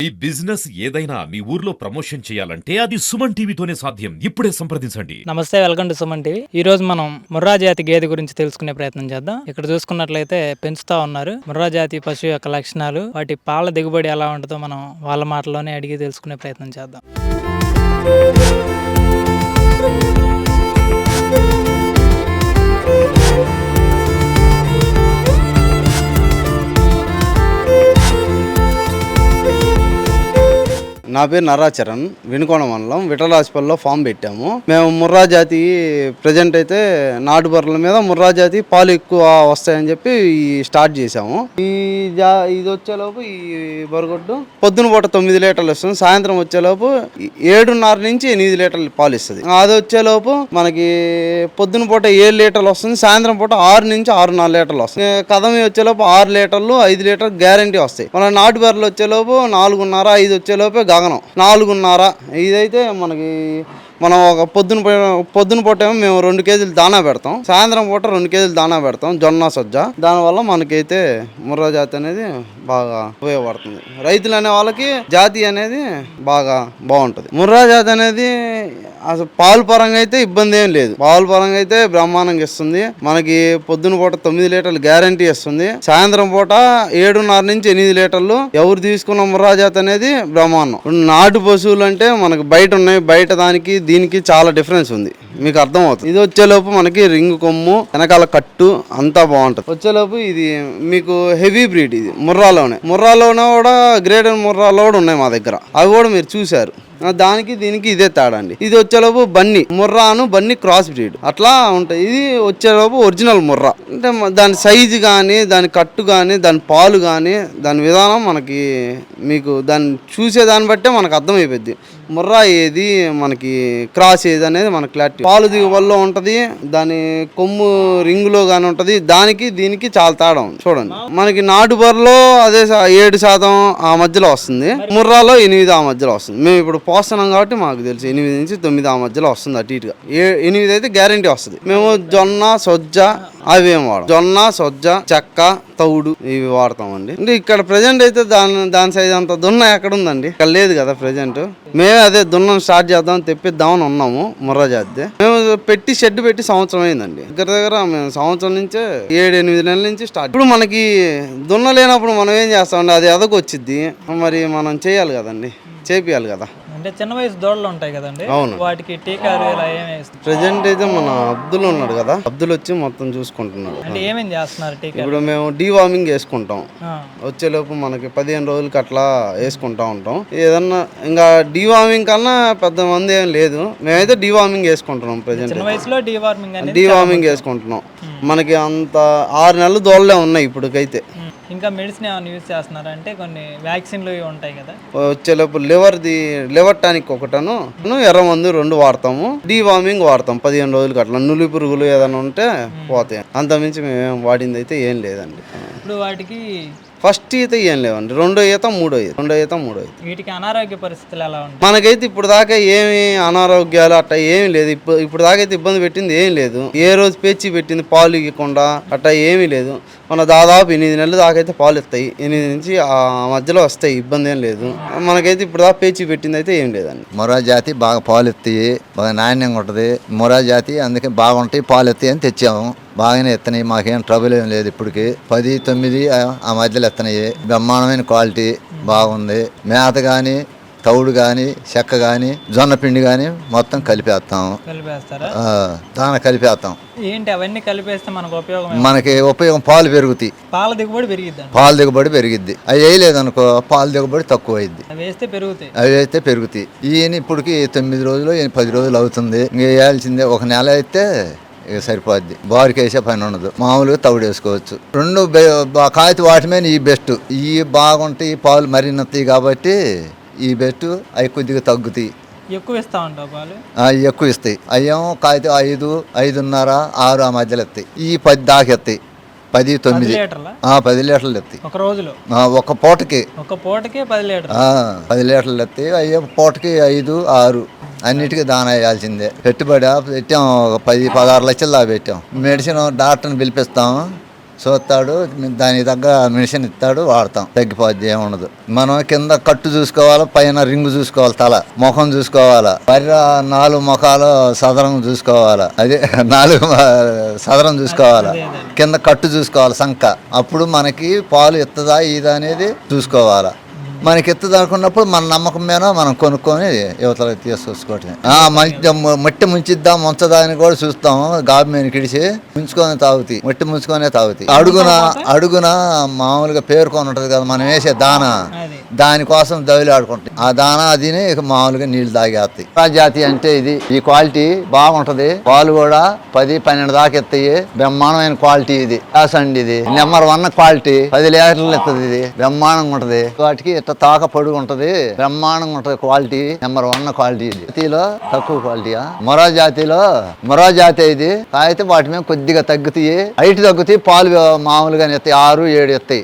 ఈ బిజినెస్ ఏదైనా మీ ఊర్లో ప్రమోషన్ చేయాలంటే అది సుమన్ టీవీతోనే సాధ్యం. ఇప్పుడే సంప్రదించండి. నమస్తే, వెల్కమ్ టు సుమన్ టీవీ. ఈ రోజు మనం ముర్రా జాతి గేదె గురించి తెలుసుకునే ప్రయత్నం చేద్దాం. ఇక్కడ చూసుకున్నట్లయితే పెంచుతా ఉన్నారు. ముర్రా జాతి పశువు యొక్క లక్షణాలు, వాటి పాల దిగుబడి ఎలా ఉంటుందో మనం వాళ్ళ మాటలోనే అడిగి తెలుసుకునే ప్రయత్నం చేద్దాం. నా పేరు నరాచరణ్, వినుకొండ మండలం విఠలాస్పల్లిలో ఫామ్ పెట్టాము. మేము ముర్రా జాతి ప్రజెంట్ అయితే నాటు బర్రెల మీద ముర్రా జాతి పాలు ఎక్కువ వస్తాయని చెప్పి స్టార్ట్ చేసాము. ఇది వచ్చేలోపు ఈ బరగొడ్డు పొద్దున పూట 9 లీటర్లు వస్తుంది, సాయంత్రం వచ్చేలోపు 7.5 నుంచి 8 లీటర్లు పాలు ఇస్తుంది. అది వచ్చేలోపు మనకి పొద్దున పూట 7 లీటర్లు వస్తుంది, సాయంత్రం పూట 6 నుంచి 6.5 లీటర్లు వస్తుంది. కదమి వచ్చేలోపు 6 లీటర్లు 5 లీటర్లు గ్యారంటీ వస్తాయి. మన నాటు బర్రెలు వచ్చేలోపు 4.5, 5 వచ్చేలోపే గగనం 4.5. ఇదైతే మనకి మనం ఒక పొద్దున పూట ఏమో మేము 2 కేజీలు దానా పెడతాం, సాయంత్రం పూట 2 కేజీలు దానా పెడతాం, జొన్న సజ్జ. దానివల్ల మనకైతే ముర్రా జాతి అనేది బాగా ఉపయోగపడుతుంది. రైతులు అనే వాళ్ళకి జాతి అనేది బాగా బాగుంటుంది. ముర్రా జాతి అనేది అసలు పాలు పరంగా అయితే ఇబ్బంది ఏం లేదు. పాలు పరంగా అయితే బ్రహ్మాండంగా ఇస్తుంది. మనకి పొద్దున పూట 9 లీటర్లు గ్యారంటీ ఇస్తుంది, సాయంత్రం పూట 7.5 నుంచి 8 లీటర్లు. ఎవరు తీసుకున్న ముర్రా జాతి అనేది బ్రహ్మాండం. నాటు పశువులు అంటే మనకు బయట ఉన్నాయి, బయట దానికి దీనికి చాలా డిఫరెన్స్ ఉంది, మీకు అర్థమవుతుంది. ఇది వచ్చేలోపు మనకి రింగ్ కొమ్ము, వెనకాల కట్టు అంతా బాగుంటుంది. వచ్చేలోపు ఇది మీకు హెవీ బ్రీడ్. ఇది ముర్రాలోనే కూడా గ్రేటర్ ముర్రాలో కూడా ఉన్నాయి మా దగ్గర, అవి కూడా మీరు చూశారు. దానికి దీనికి ఇదే తేడా అండి. ఇది వచ్చేలోపు ముర్రాను బన్నీ క్రాస్ బ్రీడ్ అట్లా ఉంటాయి. ఇది వచ్చేలోపు ఒరిజినల్ ముర్రా. అంటే దాని సైజు కానీ, దాని కట్టు కానీ, దాని పాలు కానీ, దాని విధానం మనకి మీకు దాన్ని చూసేదాన్ని బట్టే మనకు అర్థమైపోద్ది ముర్రా ఏది మనకి క్రాస్ ఏది అనేది మనకు క్లారిటీ. పాలు దిగుబడిలో ఉంటుంది, దాని కొమ్ము రింగులో కానీ ఉంటుంది. దానికి దీనికి చాలా తేడా ఉంది. చూడండి, మనకి నాటు బర్రెలో అదే 7% ఆ మధ్యలో వస్తుంది, ముర్రాలో 8 ఆ మధ్యలో వస్తుంది. మేము ఇప్పుడు పోస్తున్నాం కాబట్టి మాకు తెలుసు 8 నుంచి 9 ఆ మధ్యలో వస్తుంది. అటు ఇటుగా 8 అయితే గ్యారంటీ వస్తుంది. మేము జొన్న సొజ్జ అవి ఏం వాడతాం, జొన్న సొజ్జ చెక్క తౌడు ఇవి వాడతామండి. అంటే ఇక్కడ ప్రజెంట్ అయితే దాని సైజ్ అంత దున్న ఎక్కడ ఉందండి, ఇక్కడ లేదు కదా ప్రజెంట్. మేమే అదే దున్నం స్టార్ట్ చేద్దాం తెప్పిద్దామని ఉన్నాము. ముర్రా జాతి మేము పెట్టి షెడ్ పెట్టి సంవత్సరం అయిందండి. దగ్గర మేము సంవత్సరం నుంచే 7-8 నెలల నుంచి స్టార్ట్. ఇప్పుడు మనకి దున్న లేనప్పుడు మనం ఏం చేస్తామండి, అది ఎదగొచ్చిద్ది, మరి మనం చేయాలి కదండి, చేపియాలి కదా. అంటే చిన్న వయసు దూడలు ఉంటాయి కదండి, అవును, వాటికి టీకాలు ఇలా ఏమేమి ఇస్తారు? ప్రెజెంట్ అయితే మన అబ్దుల్ ఉన్నాడు కదా, అబ్దుల్ వచ్చి మొత్తం చూసుకుంటున్నాడు. అంటే ఏమేమి చేస్తున్నారు టీకా? ఇప్పుడు మేము డీవార్మింగ్ వేసుకుంటాం, వచ్చేలోపు మనకి 15 రోజులకి అట్లా వేసుకుంటా ఉంటాం. ఏదన్నా ఇంకా డీవార్మింగ్ కన్నా పెద్ద మంది ఏం లేదు, మేమైతే డీవార్మింగ్ వేసుకుంటున్నాం. ప్రెజెంట్ చిన్న వయసులో డీవార్మింగ్ వేసుకుంటున్నాం. మనకి అంత 6 నెలలు దోళ్ళే ఉన్నాయి ఇప్పటికైతే. ఇంకా మెడిసిన్ ఏమైనా యూజ్ చేస్తున్నారా? అంటే కొన్ని వ్యాక్సిన్లు ఉంటాయి కదా, వచ్చేలోపు లివర్ టానిక్ ఒకటను, ఎర్ర మందు 2 వాడతాము. డీవార్మింగ్ వాడతాం 15 రోజులకి అట్లా. నులి పురుగులు ఏదైనా ఉంటే పోతాయి, అంతమించి మేము వాడింది అయితే ఏం లేదండి. ఇప్పుడు వాటికి ఫస్ట్ ఈత ఏం లేవండి, 2వ ఈత 3వ ఈత. వీటికి అనారోగ్య పరిస్థితులు ఎలా ఉంటాయి? మనకైతే ఇప్పుడు దాకా ఏమి అనారోగ్యాలు అట్లా ఏమి లేదు. ఇప్పుడు దాకా అయితే ఇబ్బంది పెట్టింది ఏం లేదు. ఏ రోజు పేచి పెట్టింది పాలు ఇవ్వకుండా అట్లా ఏమీ లేదు. మన దాదాపు 8 నెలలు దాకైతే పాలు ఇస్తాయి, 8 నుంచి ఆ మధ్యలో వస్తాయి, ఇబ్బంది ఏం లేదు. మనకైతే ఇప్పుడు దాకా పేచి పెట్టింది అయితే ఏం లేదండి. ముర్రా జాతి బాగా పాలు ఎత్తాయి, బాగా నాణ్యంగా ఉంటుంది ముర్రా జాతి, అందుకే బాగుంటాయి పాలు ఎత్తాయి అని తెచ్చాము. బాగానే ఎత్తనాయి, మాకేం ట్రబుల్ ఏం లేదు. ఇప్పటికి 10, 9 ఆ మధ్యలో ఎత్తనాయి. బ్రహ్మాండమైన క్వాలిటీ బాగుంది. మేత కానీ, తౌడు కానీ, చెక్క కానీ, జొన్న పిండి కానీ మొత్తం కలిపేస్తాము. దాన కలిపేస్తాం. ఏంటి అవన్నీ కలిపేస్తే మనకు ఉపయోగం పాలు పెరుగుతాయి, పాల దిగుబడి పెరిగిద్ది. అవి వేయలేదు అనుకో పాల దిగుబడి తక్కువ అయింది, అవి వేస్తే పెరుగుతాయి. ఈయన ఇప్పటికి 9 రోజులు 10 రోజులు అవుతుంది. ఇంక వేయాల్సిందే, 1 నెల అయితే ఇక సరిపోద్ది. బారికి వేసే పని ఉండదు, మామూలుగా తవుడు వేసుకోవచ్చు. 2 కాయతి వాటి మీద ఈ బెస్ట్. ఈ బాగుంటాయి, పాలు మరినత్తాయి కాబట్టి ఈ బెస్ట్. అవి కొద్దిగా తగ్గుతాయి, ఎక్కువ ఇస్తా ఉంటావు పాలు, ఎక్కువ ఇస్తాయి. అయ్యేమో కాయతి 5, 5.5, 6 ఆ మధ్యలో ఎత్తాయి. ఈ 10 దాకా ఎత్తాయి, 10, 9, 10 లీటర్లు ఎత్తాయి ఒక రోజులో. ఒక పూటకి 10 లీటర్లు ఎత్తాయి. అయ్యే పూటకి 5, 6 అన్నిటికీ దానా వేయాల్సిందే. పెట్టుబడి పెట్టాం, 10-16 లక్షలు దాకా పెట్టాం. మెడిసిన్ డాక్టర్ని పిలిపిస్తాం, చూస్తాడు, దానికి తగ్గ మెడిసిన్ ఇస్తాడు, వాడతాం, తగ్గిపోద్ది, ఏముండదు. మనం కింద కట్టు చూసుకోవాలి, పైన రింగు చూసుకోవాలి, తల ముఖం చూసుకోవాలా, బర్రె 4 ముఖాలు సదరం చూసుకోవాలా, అదే 4 సదరం చూసుకోవాలా, కింద కట్టు చూసుకోవాలి, సంక. అప్పుడు మనకి పాలు ఎత్తదా ఇదా అనేది చూసుకోవాలా. మనకి ఎత్తు అనుకున్నప్పుడు మన నమ్మకం మీద మనం కొనుక్కొని యువతలు తీసుకొచ్చుకోవటం. మట్టి ముంచిద్దాం ముంచదా అని కూడా చూస్తాం. గాబి మీద కిడిచి ముంచుకొని తాగుతాయి, మట్టి ముంచుకొనే తాగుతాయి. అడుగున మామూలుగా పేరుకొని ఉంటది కదా మనం వేసే దానా, దానికోసం దవిలి ఆడుకుంటాయి. ఆ దానా అదిని ఇక మామూలుగా నీళ్లు తాగేస్తాయి. జాతి అంటే ఇది, ఈ క్వాలిటీ బాగుంటది. పాలు కూడా 10-12 దాకా ఎత్తాయి. బ్రహ్మాండమైన క్వాలిటీ ఇది. అండి ఇది నెంబర్ 1 క్వాలిటీ. 10 లీటర్లు ఎత్తది. ఇది బ్రహ్మాండంగా ఉంటది. వాటికి తాక పొడుగు ఉంటది, బ్రహ్మాండంగా ఉంటది. క్వాలిటీ నెంబర్ 1 క్వాలిటీ ఇది. జాతిలో తక్కువ క్వాలిటీయా మొరా జాతి ఇది. అయితే వాటి మీద కొద్దిగా తగ్గుతాయి, హైట్ తగ్గుతాయి, పాలు మామూలుగా ఎత్తాయి, 6-7 ఎత్తాయి.